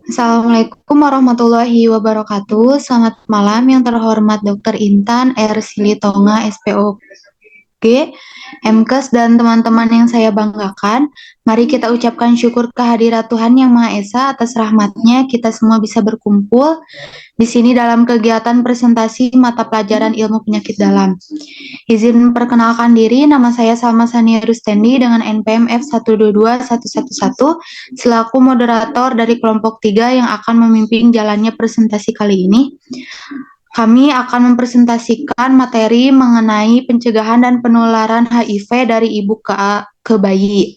Assalamualaikum warahmatullahi wabarakatuh. Selamat malam yang terhormat Dr. Intan R. Silitonga, SPOG, MKes, dan teman-teman yang saya banggakan. Mari kita ucapkan syukur kehadirat Tuhan Yang Maha Esa atas rahmatnya kita semua bisa berkumpul di sini dalam kegiatan presentasi mata pelajaran ilmu penyakit dalam. Izin perkenalkan diri, nama saya Salma Sania Rustendi dengan NPM F122111 selaku moderator dari kelompok 3 yang akan memimpin jalannya presentasi kali ini. Kami akan mempresentasikan materi mengenai pencegahan dan penularan HIV dari ibu ke bayi.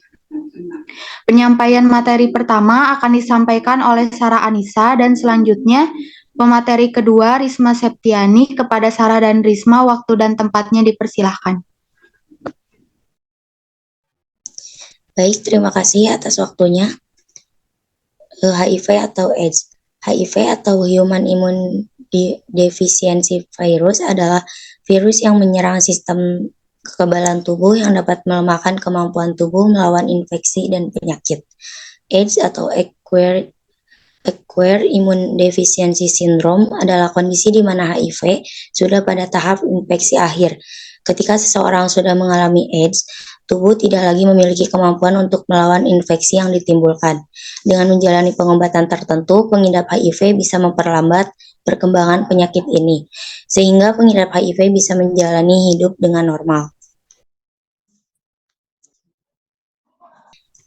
Penyampaian materi pertama akan disampaikan oleh Sarah Anissa dan selanjutnya pemateri kedua Risma Septiani. Kepada Sarah dan Risma, waktu dan tempatnya dipersilahkan. Baik, terima kasih atas waktunya. HIV atau AIDS. HIV atau Human Immunodeficiency Virus adalah virus yang menyerang sistem kekebalan tubuh yang dapat melemahkan kemampuan tubuh melawan infeksi dan penyakit. AIDS atau Acquired Immunodeficiency Syndrome adalah kondisi di mana HIV sudah pada tahap infeksi akhir. Ketika seseorang sudah mengalami AIDS, tubuh tidak lagi memiliki kemampuan untuk melawan infeksi yang ditimbulkan. Dengan menjalani pengobatan tertentu, pengidap HIV bisa memperlambat perkembangan penyakit ini, sehingga pengidap HIV bisa menjalani hidup dengan normal.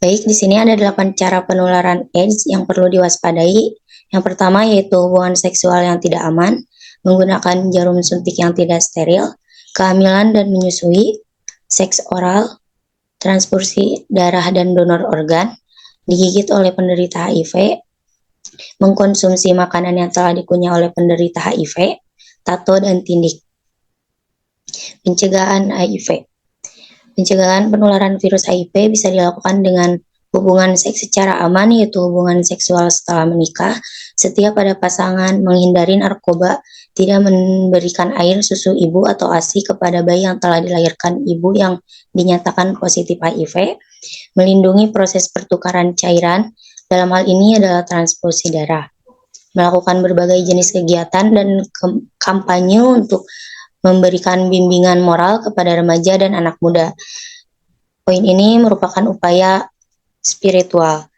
Baik, di sini ada 8 cara penularan AIDS yang perlu diwaspadai. Yang pertama yaitu hubungan seksual yang tidak aman, menggunakan jarum suntik yang tidak steril, kehamilan dan menyusui, seks oral, transfusi darah dan donor organ, digigit oleh penderita HIV, mengkonsumsi makanan yang telah dikunyah oleh penderita HIV, tato dan tindik. Pencegahan HIV. Pencegahan penularan virus HIV bisa dilakukan dengan hubungan seks secara aman, yaitu hubungan seksual setelah menikah. Setiap ada pasangan menghindari narkoba, tidak memberikan air susu ibu atau ASI kepada bayi yang telah dilahirkan ibu yang dinyatakan positif HIV, melindungi proses pertukaran cairan, dalam hal ini adalah transfusi darah, melakukan berbagai jenis kegiatan dan kampanye untuk memberikan bimbingan moral kepada remaja dan anak muda. Poin ini merupakan upaya spiritual.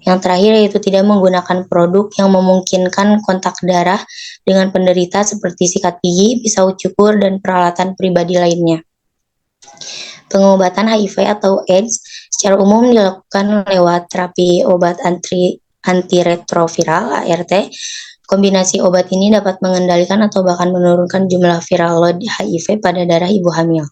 Yang terakhir yaitu tidak menggunakan produk yang memungkinkan kontak darah dengan penderita seperti sikat gigi, pisau cukur, dan peralatan pribadi lainnya. Pengobatan HIV atau AIDS secara umum dilakukan lewat terapi obat antiretroviral ART. Kombinasi obat ini dapat mengendalikan atau bahkan menurunkan jumlah viral load HIV pada darah ibu hamil.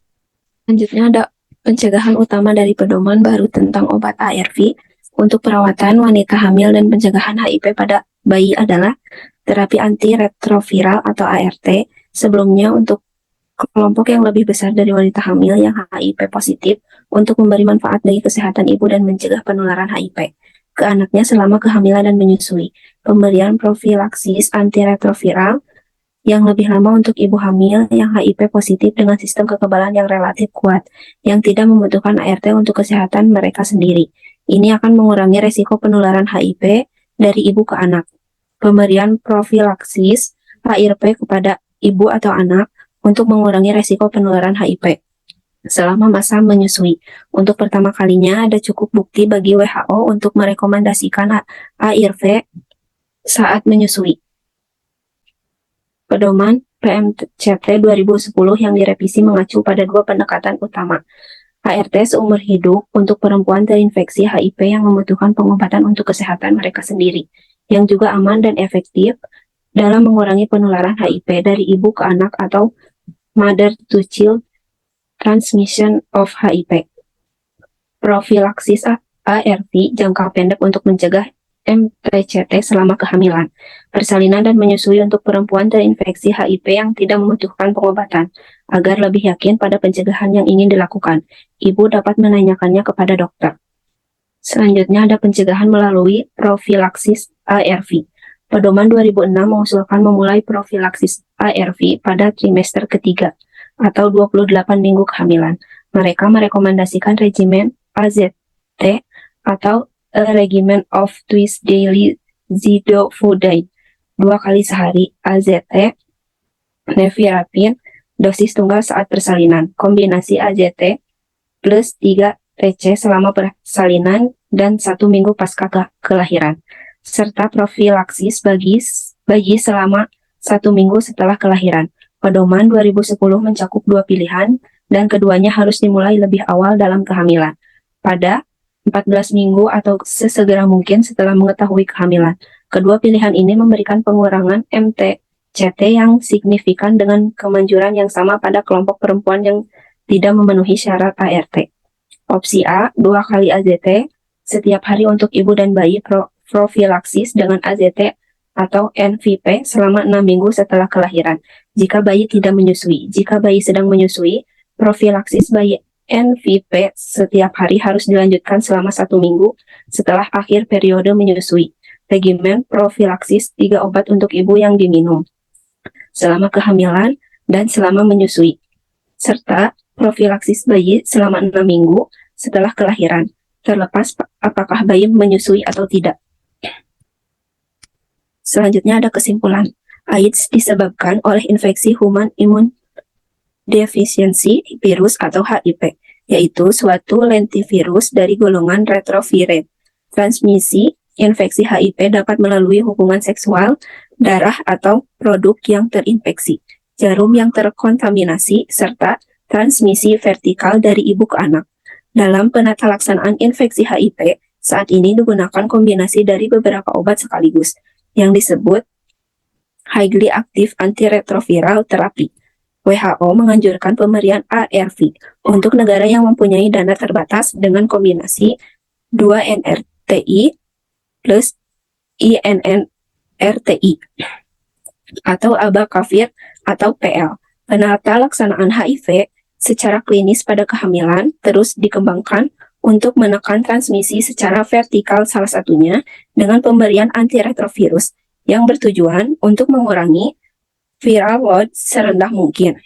Selanjutnya ada pencegahan utama dari pedoman baru tentang obat ARV untuk perawatan wanita hamil dan pencegahan HIV pada bayi adalah terapi antiretroviral atau ART. Sebelumnya untuk kelompok yang lebih besar dari wanita hamil yang HIV positif untuk memberi manfaat bagi kesehatan ibu dan mencegah penularan HIV ke anaknya selama kehamilan dan menyusui. Pemberian profilaksis antiretroviral yang lebih lama untuk ibu hamil yang HIV positif dengan sistem kekebalan yang relatif kuat, yang tidak membutuhkan ART untuk kesehatan mereka sendiri. Ini akan mengurangi resiko penularan HIV dari ibu ke anak. Pemberian profilaksis ARV kepada ibu atau anak untuk mengurangi resiko penularan HIV selama masa menyusui. Untuk pertama kalinya ada cukup bukti bagi WHO untuk merekomendasikan ARV saat menyusui. Pedoman PMCT 2010 yang direvisi mengacu pada 2 pendekatan utama. ART seumur hidup untuk perempuan terinfeksi HIV yang membutuhkan pengobatan untuk kesehatan mereka sendiri, yang juga aman dan efektif dalam mengurangi penularan HIV dari ibu ke anak atau mother to child transmission of HIV. Profilaksis ARV jangka pendek untuk mencegah MTCT selama kehamilan, persalinan dan menyusui untuk perempuan terinfeksi HIV yang tidak membutuhkan pengobatan. Agar lebih yakin pada pencegahan yang ingin dilakukan, ibu dapat menanyakannya kepada dokter. Selanjutnya ada pencegahan melalui profilaksis ARV. Pedoman 2006 mengusulkan memulai profilaksis ARV pada trimester ketiga atau 28 minggu kehamilan. Mereka merekomendasikan regimen AZT atau A Regimen of Twice Daily zidofudine 2 kali sehari, AZT, nevirapin, dosis tunggal saat persalinan, kombinasi AZT plus 3 TC selama persalinan dan 1 minggu pasca kelahiran, serta profilaksis bagi selama 1 minggu setelah kelahiran. Pedoman 2010 mencakup 2 pilihan dan keduanya harus dimulai lebih awal dalam kehamilan, pada 14 minggu atau sesegera mungkin setelah mengetahui kehamilan. Kedua pilihan ini memberikan pengurangan MTCT yang signifikan dengan kemanjuran yang sama pada kelompok perempuan yang tidak memenuhi syarat ART. Opsi A, 2 kali AZT setiap hari untuk ibu dan bayi, profilaksis dengan AZT atau NVP selama 6 minggu setelah kelahiran, jika bayi tidak menyusui. Jika bayi sedang menyusui, profilaksis bayi NVP setiap hari harus dilanjutkan selama 1 minggu setelah akhir periode menyusui. Regimen profilaksis 3 obat untuk ibu yang diminum selama kehamilan dan selama menyusui, serta profilaksis bayi selama 6 minggu setelah kelahiran, terlepas apakah bayi menyusui atau tidak. Selanjutnya ada kesimpulan. AIDS disebabkan oleh infeksi human immune deficiency virus atau HIV, yaitu suatu lentivirus dari golongan retrovirae. Transmisi infeksi HIV dapat melalui hubungan seksual, darah atau produk yang terinfeksi, jarum yang terkontaminasi, serta transmisi vertikal dari ibu ke anak. Dalam penata laksanaan infeksi HIV, saat ini digunakan kombinasi dari beberapa obat sekaligus, yang disebut highly active antiretroviral therapy. WHO menganjurkan pemberian ARV untuk negara yang mempunyai dana terbatas dengan kombinasi 2 NRTI plus INNRTI atau abacavir atau PL. Penata laksanaan HIV secara klinis pada kehamilan terus dikembangkan untuk menekan transmisi secara vertikal, salah satunya dengan pemberian antiretrovirus yang bertujuan untuk mengurangi viral load serendah mungkin.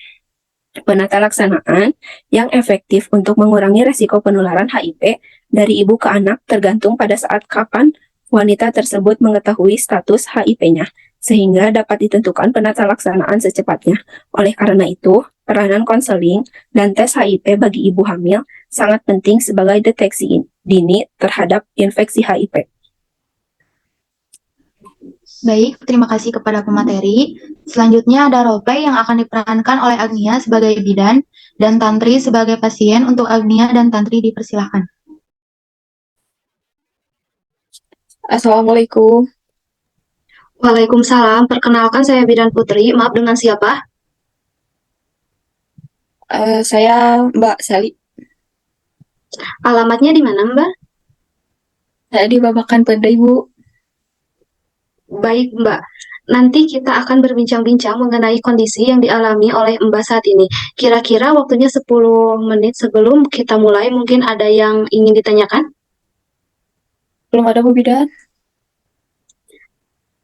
Penata laksanaan yang efektif untuk mengurangi resiko penularan HIV dari ibu ke anak tergantung pada saat kapan wanita tersebut mengetahui status HIV-nya, sehingga dapat ditentukan penata laksanaan secepatnya. Oleh karena itu, peranan konseling dan tes HIV bagi ibu hamil sangat penting sebagai deteksi dini terhadap infeksi HIV. Baik, terima kasih kepada pemateri. Selanjutnya ada roleplay yang akan diperankan oleh Agnia sebagai bidan dan Tantri sebagai pasien. Untuk Agnia dan Tantri dipersilahkan. Assalamualaikum. Waalaikumsalam. Perkenalkan saya Bidan Putri. Maaf, dengan siapa? Saya Mbak Sali. Alamatnya di mana, Mbak? Saya di Babakan Pende, Ibu. Baik, Mbak. Nanti kita akan berbincang-bincang mengenai kondisi yang dialami oleh Mbak saat ini. Kira-kira waktunya 10 menit sebelum kita mulai, mungkin ada yang ingin ditanyakan? Belum ada Bu Bidan?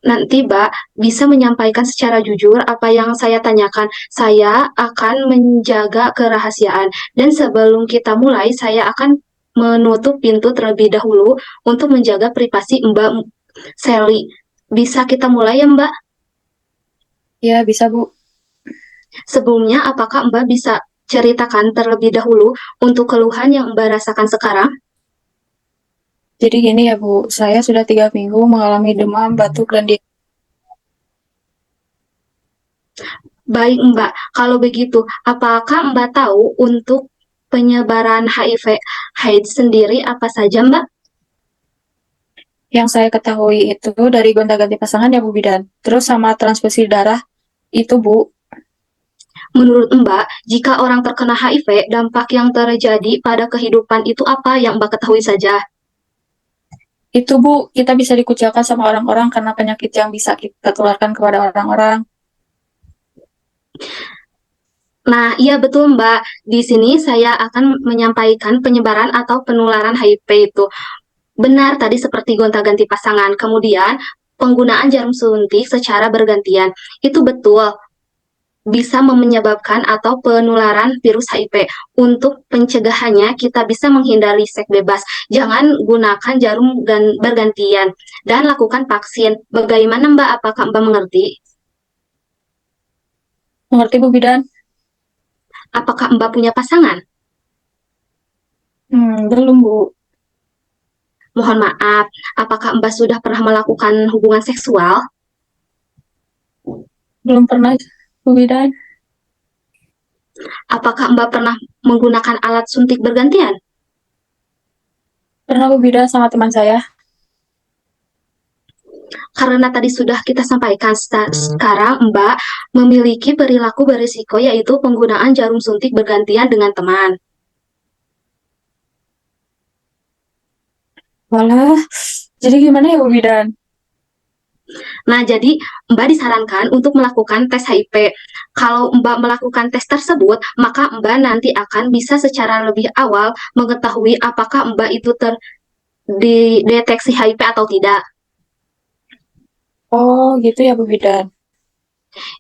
Nanti, Mbak, bisa menyampaikan secara jujur apa yang saya tanyakan. Saya akan menjaga kerahasiaan. Dan sebelum kita mulai, saya akan menutup pintu terlebih dahulu untuk menjaga privasi Mbak Sally. Bisa kita mulai ya, Mbak? Ya, bisa Bu. Sebelumnya, apakah Mbak bisa ceritakan terlebih dahulu untuk keluhan yang Mbak rasakan sekarang? Jadi gini ya Bu, saya sudah 3 minggu mengalami demam, batuk, dan Baik, Mbak. Kalau begitu, apakah Mbak tahu untuk penyebaran HIV/AIDS sendiri apa saja, Mbak? yang saya ketahui itu dari gonta-ganti pasangan ya Bu Bidan. Terus sama transfusi darah itu Bu. Menurut Mbak, jika orang terkena HIV, dampak yang terjadi pada kehidupan itu apa yang Mbak ketahui saja? Itu Bu, kita bisa dikucilkan sama orang-orang karena penyakit yang bisa kita tularkan kepada orang-orang. Nah, iya betul Mbak. Di sini saya akan menyampaikan penyebaran atau penularan HIV itu. Benar tadi seperti gonta-ganti pasangan. Kemudian, penggunaan jarum suntik secara bergantian. Itu betul. bisa menyebabkan atau penularan virus HIV. Untuk pencegahannya, kita bisa menghindari seks bebas. Jangan gunakan jarum bergantian dan lakukan vaksin. Bagaimana Mbak? Apakah Mbak mengerti? Mengerti Bu Bidan? Apakah Mbak punya pasangan? Belum Bu. Mohon maaf, apakah Mbak sudah pernah melakukan hubungan seksual? Belum pernah Bu Bidan. Apakah Mbak pernah menggunakan alat suntik bergantian? Pernah Bu Bidan sama teman saya. Karena tadi sudah kita sampaikan, sekarang Mbak memiliki perilaku berisiko yaitu penggunaan jarum suntik bergantian dengan teman. Walah, jadi gimana ya Bu Bidan? Nah, jadi Mbak disarankan untuk melakukan tes HIV. Kalau Mbak melakukan tes tersebut, maka Mbak nanti akan bisa secara lebih awal mengetahui apakah Mbak itu dideteksi HIV atau tidak. Oh, gitu ya Bu Bidan.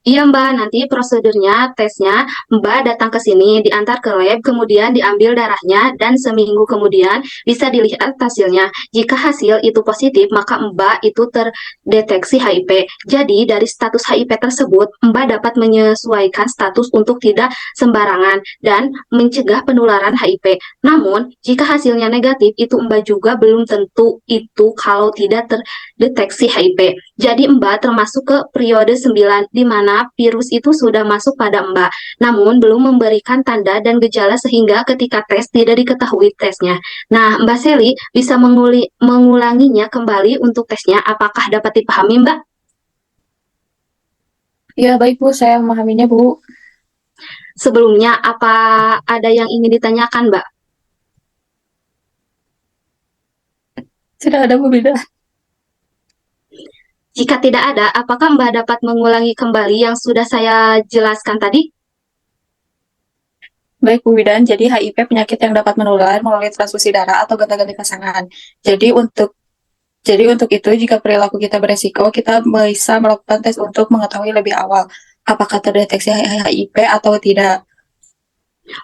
Iya Mbak, nanti prosedurnya, tesnya, Mbak datang ke sini, diantar ke lab, kemudian diambil darahnya, dan seminggu kemudian bisa dilihat hasilnya. Jika hasil itu positif, maka Mbak itu terdeteksi HIV. Jadi, dari status HIV tersebut, Mbak dapat menyesuaikan status untuk tidak sembarangan dan mencegah penularan HIV. Namun, jika hasilnya negatif, itu Mbak juga belum tentu itu kalau tidak terdeteksi HIV. Jadi Mbak termasuk ke periode 9, di mana virus itu sudah masuk pada Mbak, namun belum memberikan tanda dan gejala sehingga ketika tes tidak diketahui tesnya. Nah, Mbak Sally bisa mengulanginya kembali untuk tesnya. Apakah dapat dipahami, Mbak? Ya, baik Bu, saya memahaminya Bu. Sebelumnya, apa ada yang ingin ditanyakan, Mbak? Tidak ada Bu Bidan. Jika tidak ada, apakah Mbak dapat mengulangi kembali yang sudah saya jelaskan tadi? Baik Bu Bidan, jadi HIV penyakit yang dapat menular melalui transfusi darah atau gonta-ganti pasangan. Jadi untuk itu, jika perilaku kita beresiko, kita bisa melakukan tes untuk mengetahui lebih awal apakah terdeteksi HIV atau tidak.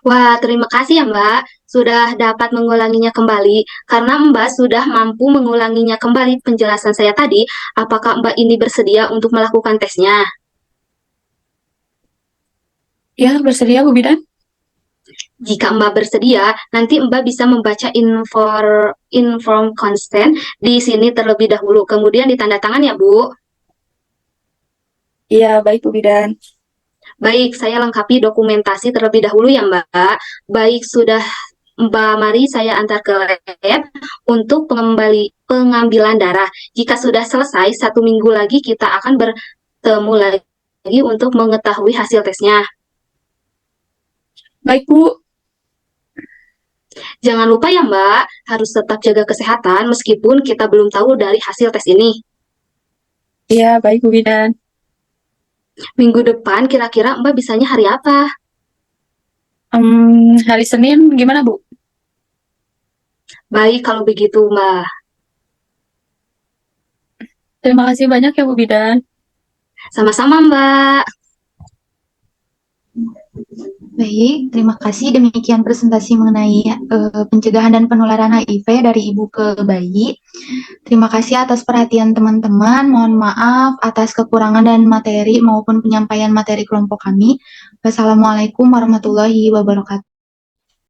Wah, terima kasih ya Mbak, sudah dapat mengulanginya kembali. Karena Mbak sudah mampu mengulanginya kembali penjelasan saya tadi, apakah Mbak ini bersedia untuk melakukan tesnya? Ya, bersedia Bu Bidan? Jika Mbak bersedia, nanti Mbak bisa membaca inform consent di sini terlebih dahulu, kemudian ditandatangan ya Bu. Iya, baik Bu Bidan. Baik, saya lengkapi dokumentasi terlebih dahulu ya Mbak. Baik, sudah Mbak mari saya antar ke lab untuk pengambilan darah. Jika sudah selesai, 1 minggu lagi kita akan bertemu lagi untuk mengetahui hasil tesnya. Baik Bu. Jangan lupa ya Mbak, harus tetap jaga kesehatan meskipun kita belum tahu dari hasil tes ini. Iya, baik Bu Bidan. Minggu depan kira-kira Mbak bisanya hari apa? Hari Senin gimana Bu? Baik kalau begitu Mbak. Terima kasih banyak ya Bu Bidan. Sama-sama Mbak. Baik, terima kasih. Demikian presentasi mengenai pencegahan dan penularan HIV dari ibu ke bayi. Terima kasih atas perhatian teman-teman. Mohon maaf atas kekurangan dan materi maupun penyampaian materi kelompok kami. Wassalamualaikum warahmatullahi wabarakatuh.